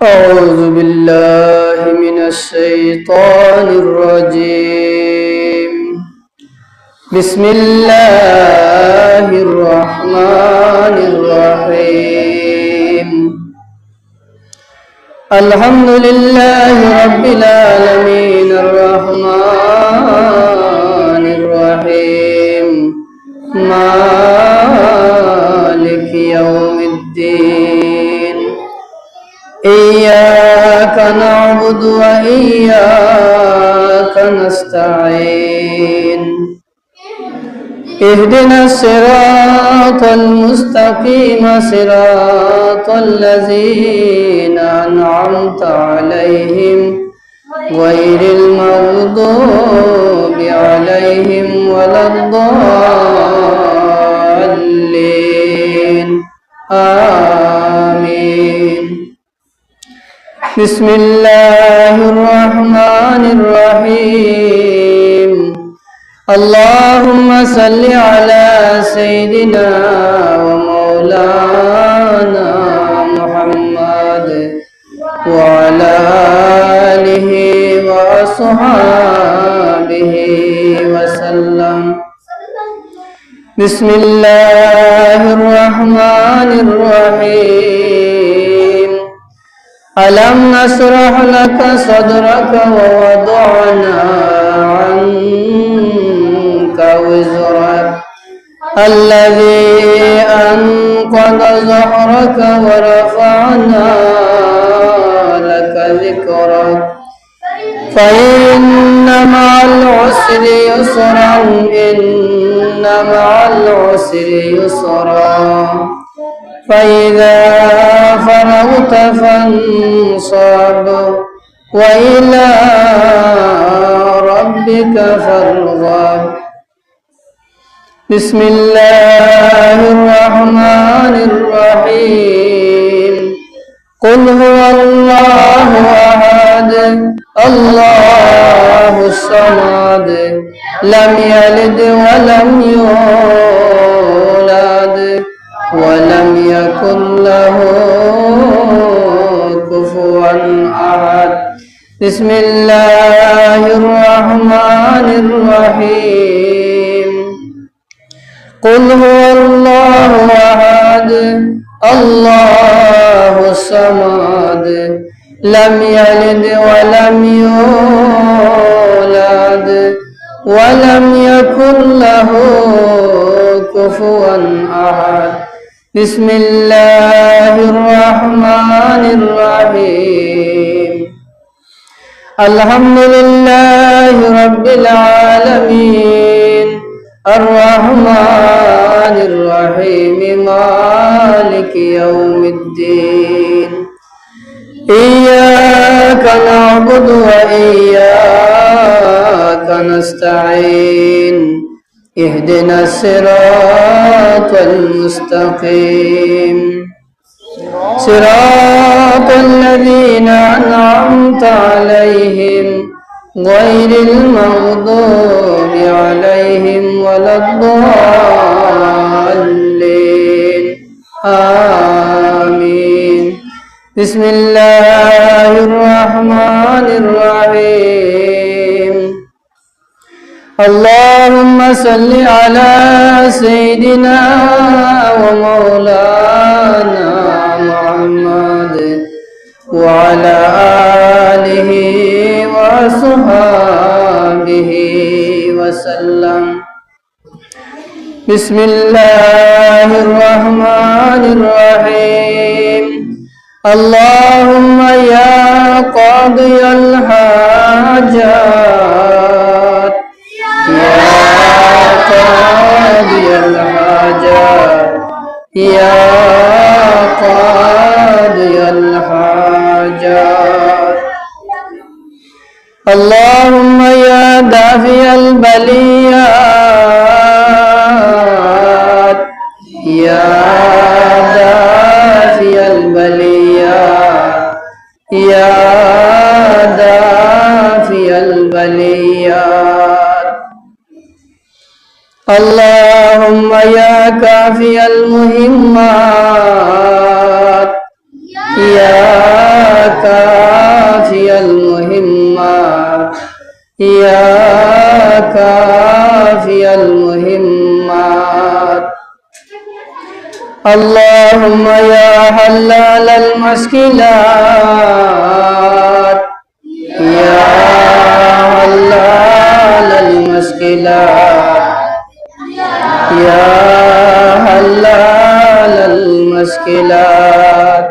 أعوذ بالله من الشيطان الرجيم. بسم الله الرحمن الرحيم. الحمد لله رب العالمين الرحمن الرحيم مالك يوم الدين. إياك نعبد وإياك نستعين. اهدنا الصراط المستقيم صراط الذين أنعمت عليهم غير المغضوب عليهم ولا الضالين. آمين. بسم الله الرحمن الرحيم. اللهم صل على سيدنا ومولانا محمد وعلى آله وأصحابه وسلم. بسم الله الرحمن الرحيم. ألم نشرح لك صدرك ووضعنا عنك وزرك الذي أنقض ظهرك ورفعنا لك ذكرك فإن مع العسر يسرا إن مع العسر يسرا فإذا فرغت فانصب وإلى ربك فارغب. بسم الله الرحمن الرحيم. قل هو الله أحد الله الصمد لم يلد ولم يولد ولم يكن له كفوا أحد. بسم الله الرحمن الرحيم. قل هو الله أحد الله الصمد لم يلد ولم يولد ولم يكن له كفوا أحد. بسم الله الرحمن الرحيم. الحمد لله رب العالمين الرحمن الرحيم مالك يوم الدين. إياك نعبد وإياك نستعين. اهدنا الصراط المستقيم صراط الذين أنعمت عليهم غير المغضوب عليهم ولا الضالين. آمين. بسم الله الرحمن الرحيم. اللهم صل على سيدنا ومولانا محمد وعلى آله وصحبه وسلم. بسم الله الرحمن الرحيم. اللهم يا قاضي الحاجات يا قاضي الحاجات يا قاضي الحاجات. اللهم يا دافع البليات يا دافع البليات يا دافع البليات. اللهم يا كافي المهمات يا يا كافي المهمات اللهم يا حلال المشكلات يا حلال المشكلات يا حلال المشكلات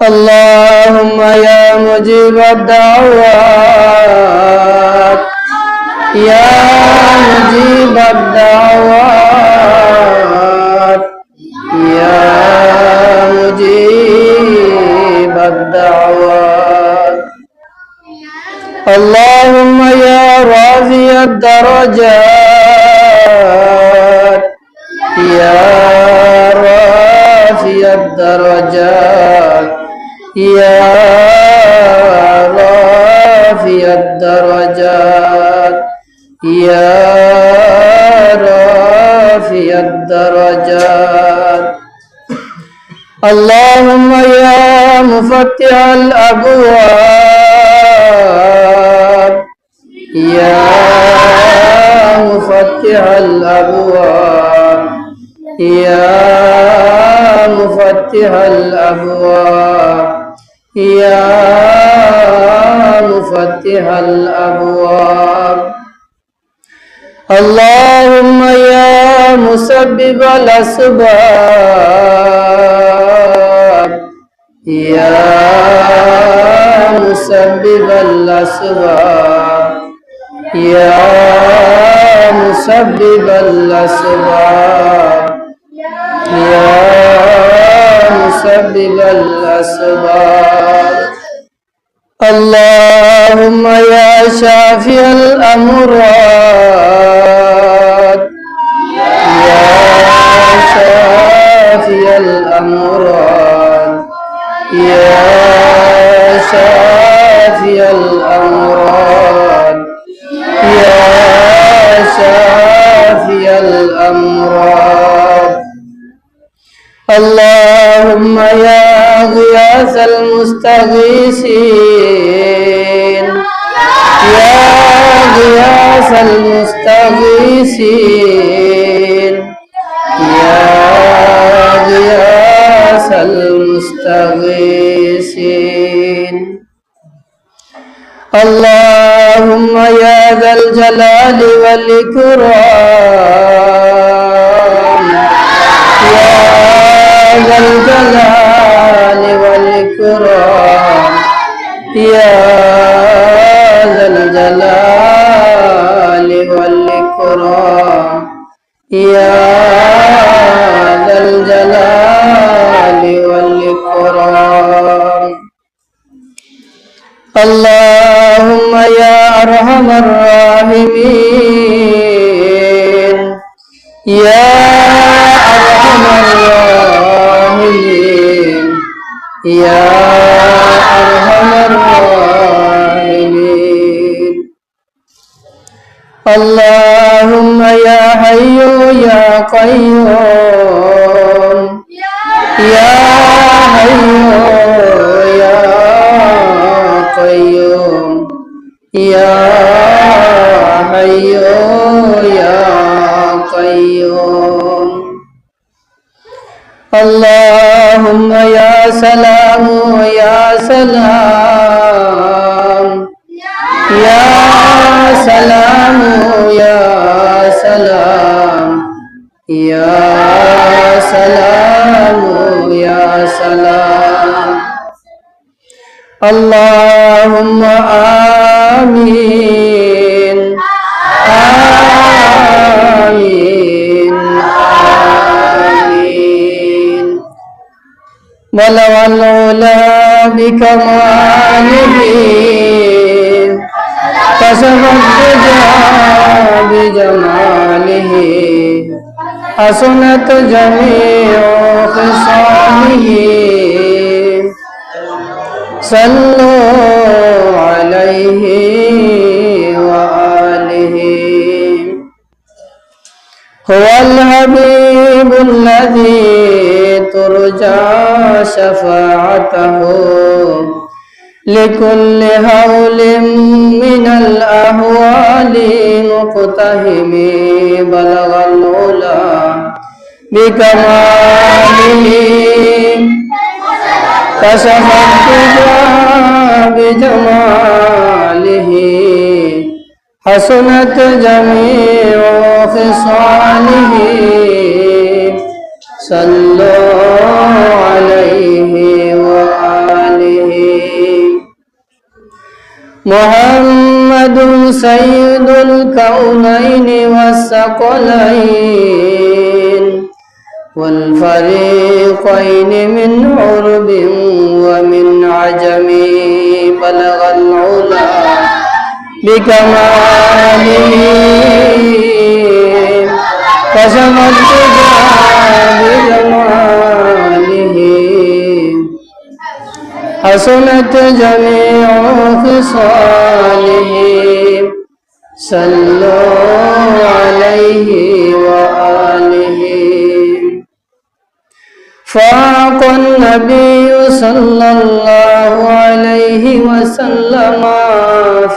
اللهم يا مجيب الدعوات يا مجيب الدعوات يا مجيب الدعوات اللهم يا رافع الدرجات يا رافع الدرجات يا رافع الدرجات يا رافع الدرجات اللهم يا مفتح الأبواب يا مفتح الأبواب يا مفتح الأبواب يا مفتح الأبواب اللهم يا مسبب الأسباب يا مسبب الأسباب يا مسبب الأسباب يا مسبب الأسباب اللهم يا شافي الأمراض يا شافي الأمراض يا شافي الأمراض يا شافي الأمراض اللهم يا غياث المستغيثين يا غياث المستغيثين يا غياث المستغيثين اللهم يا ذا الجلال والإكرام يا ذا الجلال والإكرام يا ذا الجلال والإكرام يا ذا الجلال والإكرام اللهم يا أرحم الراحمين يا أرحم الراحمين يا أرحم الراحمين اللهم يا حي يا قيوم يا حي يا قيوم يا حي يا قيوم اللهم يا سلام يا سلام يا سلام يا سلام يا سلام يا سلام اللهم آمين آمين آمين ولو العلا بكماله كشف الدجى بجماله حسنت جميع خصاله صلوا عليه وآله هو الحبيب الذي ترجى شفاعته لكل هول من الأهوال مقتحم بلغ العلا بكماله كشف الدجى بجماله حسنت جميع خصاله صلوا عليه وآله محمد سيد الكونين والثقلين والفريقين من عرب ومن عجم بلغ العلا بكماله كشف الدجى بجماله حسنت جميع خصاله صلوا عليه وآله فاق النبي صلى الله عليه وسلم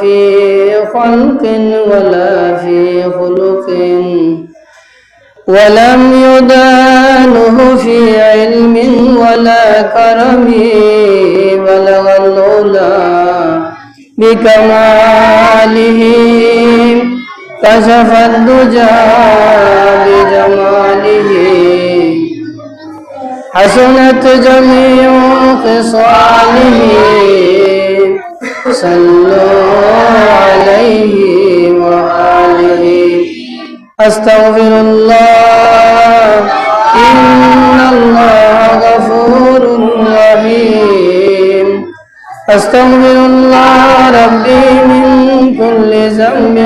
في خلق ولا في خلق ولم يدانه في علم ولا كرم بلغ العلا بكماله كشف الدجى بجماله حسنت جميع خصاله صلوا عليه وآله أستغفر الله إن الله غفور رحيم أستغفر الله ربي من كل ذنب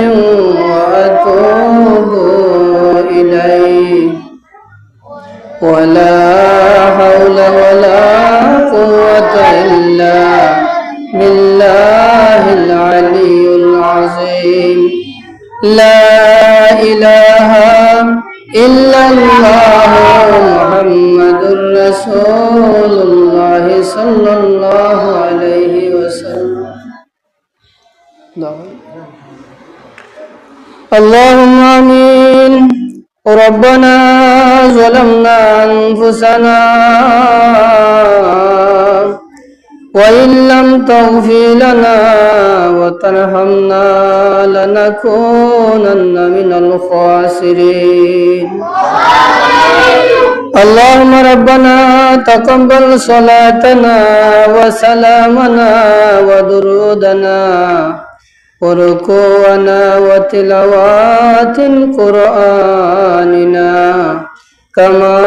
وأتوب إليه ولا حول ولا قوة إلا بالله العلي العظيم لا إله إلا الله محمد رسول الله صلى الله عليه وسلم اللهم آمين ربنا ظلمنا أنفسنا وإن لم تغفر لنا وترحمنا لنكونن من الخاسرين اللهم ربنا تقبل صلاتنا وسلامنا ودرودنا وركوعنا وتلاوات قرآننا كما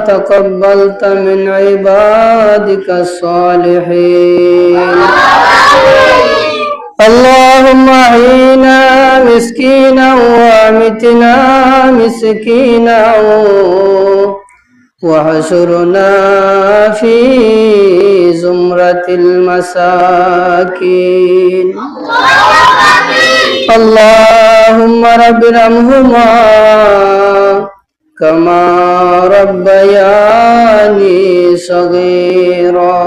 تقبلت من عبادك الصالحين اللهم أحينا مسكينا وأمتنا مسكينا واحشرنا في زمرة المساكين اللهم رب ارحمهما كما ربياني صغيرا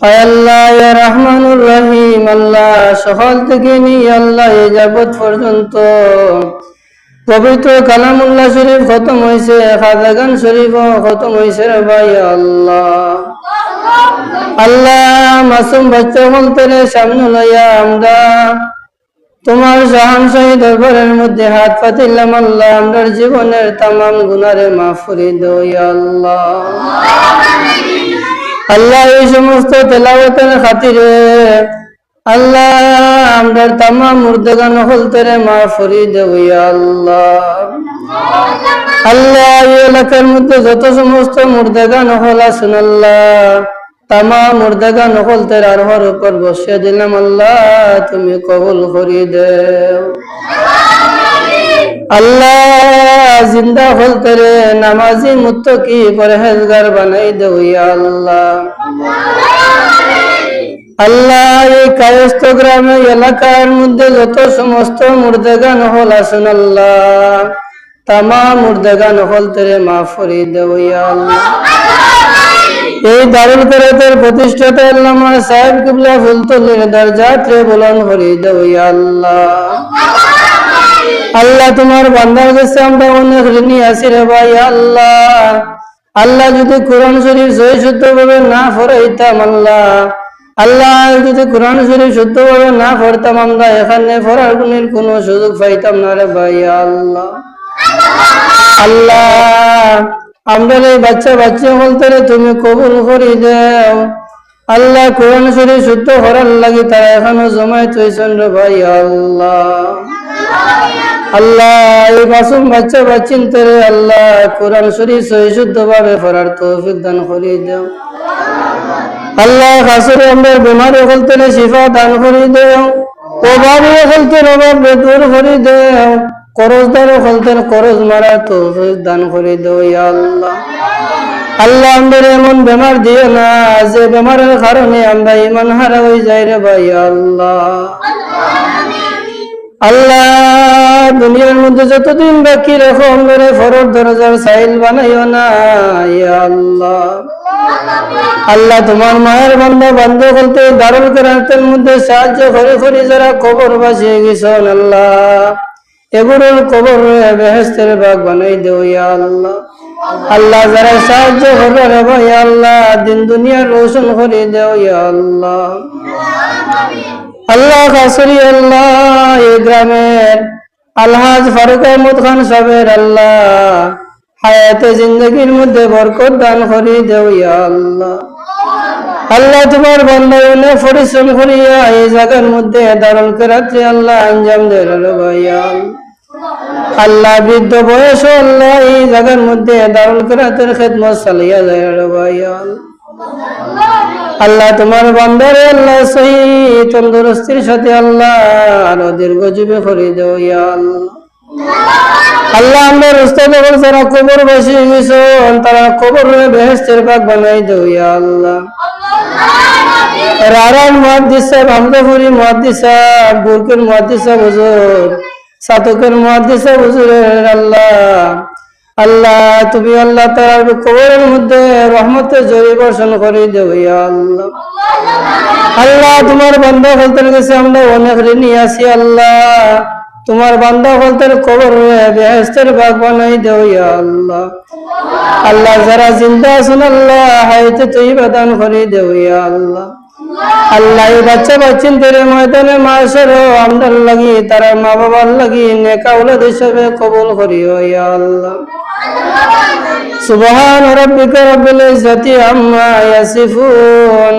আল্লাহ ইয়া রহমানুর রহিম আল্লাহ সকাল থেকে নিয়ে আল্লাহ এই যাবত পর্যন্ত পবিত্র কালামুল্লাহ শরীফ খতম হয়েছে, খাজা গান শরীফও খতম হয়েছে রে ভাই আল্লাহ। আল্লাহ মাসুম বাচ্চা বলতে সামনে লইয়া আমরা তোমার শাহানশাহী দরবারের মধ্যে হাত পাতিলাম। আল্লাহ আমরার জীবনের তামাম গুনারে মাফ করে দাও ইয়া আল্লাহ। আল্লাহ এই সমস্ত তেলাওয়াতের খাতিরে আল্লাহ আমরার তামাম মুর্দাগান হলতেরে মাফ করে দাও ইয়া আল্লাহ। আল্লাহ এই এলাকার মধ্যে যত সমস্ত মুর্দাগান হল আছেন আল্লাহ তামাম মুর্দাগান হলতের আরোহর উপর বসিয়ে দিলাম। আল্লাহ তুমি কবুল করে দাও আল্লাহ। জিন্দা হলতেরে নামাজি মুত্তাকি পরহেজগার বানাই দাও ইয়া আল্লাহ। আল্লাহ এই কায়স্থ গ্রামে এলাকার মধ্যে যত সমস্ত মুর্দাগান হল আছেন আল্লাহ তামাম মুর্দাগান হলতেরে মাফ করে দাও ইয়া আল্লাহ। এই দারুল কেরাতের প্রতিষ্ঠাতা আল্লামা সাহেব কিবলা ফুলতলির দরজাত রে বুলন্দ করে দাও ইয়া আল্লাহ। আল্লাহ তোমার বান্দার কাছে আমরা অনেক ঋণী আছি রে ভাই আল্লাহ। আল্লাহ যদি কোরআন শরীফ সহি শুদ্ধভাবে না পড়াইতাম আল্লাহ, আল্লাহ যদি কোরআন শরীফ শুদ্ধভাবে না পড়তাম আমরা এখানে পড়ার কোনো সুযোগ পাইতাম না রে ভাই আল্লাহ। আল্লাহ আমরা এই বাচ্চা বলতে তুমি কবুল করে দাও আল্লাহ। কোরআন শরীফ শুদ্ধ করার লাগি তারা এখনো জমায়েত হয়েছেন রে ভাই আল্লাহ। আল্লাহ এই মাসুম বাচ্চা বাচ্চিন্তরে আল্লাহ কোরআন শরীফ সহি শুদ্ধভাবে পড়ার তৌফিক দান করে দাও আল্লাহ। খাসরে আমরা বিমারি হলতে শিফা দান করে দাও, অভাবী হলতে অভাব দূর করে দাও, করজদার হলতে করজ মারা তৌফিক দান করে দাও ইয়া আল্লাহ। আল্লাহ আমাদের এমন বেমার দিও না যে বেমারের কারণে আমরা ঈমান হারা হয়ে যাই রে ভাই আল্লাহ। আল্লাহ দুনিয়ার মধ্যে যতদিন বাকি রাখো আমাদের ফরজ দরজার সাইল বানাইও না ইয়া আল্লাহ। আল্লাহ তোমার মায়ের বান্দা বান্ধব বলতে দারুল কেরাতের মধ্যে সাহায্য করে যারা কবর বাসিয়ে গেছেন আল্লাহ, এগুলোর কবর বেহেশতের বাগ বানাই দেও ইয়া আল্লাহ। আল্লাহ যারা সাহায্য করবে রে ভাই আল্লাহ দিন দুনিয়ার রোশন করে দেও ইয়া আল্লাহ। আল্লাহ খাসরি আল্লাহ এই গ্রামের আলহাজ ফারুক আহমদ খান সাহেবের আল্লাহ হায়াতে জিন্দগির মধ্যে বরকত দান করে দেও ইয়া আল্লাহ। আল্লাহ তোমার বান্দা অনেক পরিশ্রম করিয়া এই জায়গার মধ্যে দারুল কেরাতে আল্লাহ আঞ্জাম দেয় রে ভাই আল্লাহ। বৃদ্ধ বয়স আল্লাহ এই জায়গার মধ্যে দারুল কেরাতের খেদমত চালিয়া যায় রে ভাই আল্লাহ। তোমার বান্দারে আল্লাহ সহি তন্দুরস্তির সাথে আল্লাহ আরো দীর্ঘজীবী করে দেও ইয়া আল্লাহ। আল্লাহ আমরা উস্তাদ যারা কবর বসিয়ে গেছেন তারা কবর বেহেশতের বাগ বানাই দেও ইয়া আল্লাহ। রারান মুহাদ্দিস সাহেব, হামদাপুরি মুহাদ্দিস সাহেব, বুরকের মুহাদ্দিস সাহেব হুজুর, সাতকের মুহাদ্দিস সাহেব হুজুরের আল্লাহ। আল্লাহ তুমি আল্লাহ তার কবরের মধ্যে রহমতের জড়ি বর্ষণ করে দেও ইয়া আল্লাহ। আল্লাহ তোমার বান্দা বলতে গেছে আমরা অনেক ঋণী আছি আল্লাহ। তোমার বান্দা বলতে কবর বেহেশতের বাগ বানাই দেও ইয়া আল্লাহ। আল্লাহ যারা জিন্দা আছেন আল্লাহ হায়াতে তয়্যিবা দান করে দেও ইয়া আল্লাহ। আল্লাহ এই বাচ্চা বাচ্চিন্তরে ময়দানে মাশার আমদার লাগি তারা মা বাবার লাগি নেক আওলাদ হিসেবে কবুল করিও ইয়া আল্লাহ। সুবহান রাব্বিকা রাব্বিল ইজ্জাতি আম্মা ইয়াসিফুন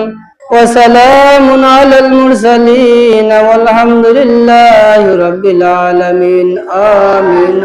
ওয়া সালামুন আলাল মুরসালিন ওয়াল হামদুলিল্লাহি রাব্বিল আলামিন। আমিন।